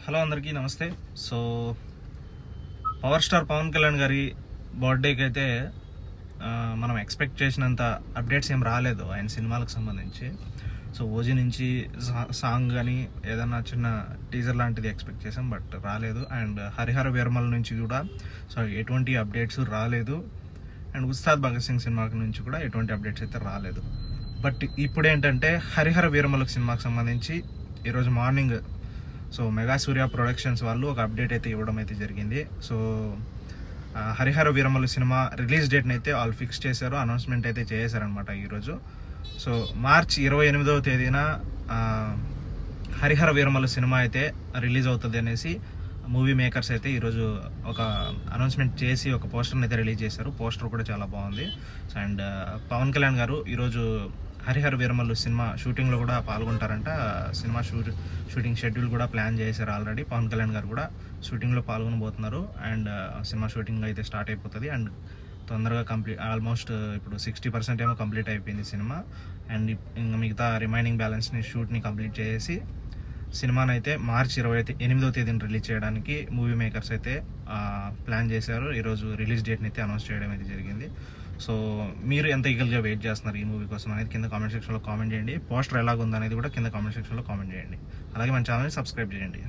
Hello అందరికీ నమస్తే. So power star Pawan Kalyan గారి బర్త్డేకి అయితే మనం ఎక్స్పెక్ట్ చేసినంత అప్డేట్స్ ఏం రాలేదు ఆయన సినిమాలకు సంబంధించి. సో ఓజీ నుంచి సాంగ్ కానీ ఏదన్నా చిన్న టీజర్ లాంటిది ఎక్స్పెక్ట్ చేసాం, బట్ రాలేదు. అండ్ హరిహర వీరమల నుంచి కూడా సో ఎటువంటి అప్డేట్స్ రాలేదు. అండ్ ఉస్తాద్ భగత్ సింగ్ సినిమా నుంచి కూడా ఎటువంటి అప్డేట్స్ అయితే రాలేదు. బట్ ఇప్పుడు ఏంటంటే హరిహర వీరమలకు సినిమాకి సంబంధించి ఈరోజు morning so mega Surya productions వాళ్ళు ఒక అప్డేట్ అయితే ఇవ్వడం అయితే జరిగింది. So Harihara Veeramallu cinema release డేట్ని అయితే వాళ్ళు ఫిక్స్ చేశారు, అనౌన్స్మెంట్ అయితే చేశారనమాట ఈరోజు. సో మార్చి 28వ తేదీన హరిహర వీరమలు సినిమా అయితే రిలీజ్ అవుతుంది అనేసి మూవీ మేకర్స్ అయితే ఈరోజు ఒక అనౌన్స్మెంట్ చేసి ఒక పోస్టర్ని అయితే రిలీజ్ చేశారు. పోస్టర్ కూడా చాలా బాగుంది. అండ్ పవన్ కళ్యాణ్ గారు ఈరోజు హరిహర వీరమల్లు సినిమా షూటింగ్లో కూడా పాల్గొంటారంట. సినిమా షూటింగ్ షెడ్యూల్ కూడా ప్లాన్ చేశారు ఆల్రెడీ. పవన్ కళ్యాణ్ గారు కూడా షూటింగ్లో పాల్గొనబోతున్నారు. అండ్ సినిమా షూటింగ్ అయితే స్టార్ట్ అయిపోతుంది. అండ్ తొందరగా ఆల్మోస్ట్ ఇప్పుడు 60% ఏమో కంప్లీట్ అయిపోయింది సినిమా. అండ్ ఇంకా మిగతా రిమైనింగ్ బ్యాలెన్స్ని షూట్ని కంప్లీట్ చేసి సినిమాని అయితే మార్చి 28వ తేదీని రిలీజ్ చేయడానికి మూవీ మేకర్స్ అయితే ప్లాన్ చేశారు. ఈరోజు రిలీజ్ డేట్ని అయితే అనౌన్స్ చేయడం అయితే జరిగింది. సో మీరు ఎంత ఈగల్గా వెయిట్ చేస్తున్నారు ఈ మూవీ కోసం అనేది కింద కామెంట్ సెక్షన్లో కామెంట్ చేయండి. పోస్టర్ ఎలాగుందనేది కూడా కింద కామెంట్ సెక్షన్లో కామెంట్ చేయండి. అలాగే మన ఛానల్ని సబ్స్క్రైబ్ చేయండి.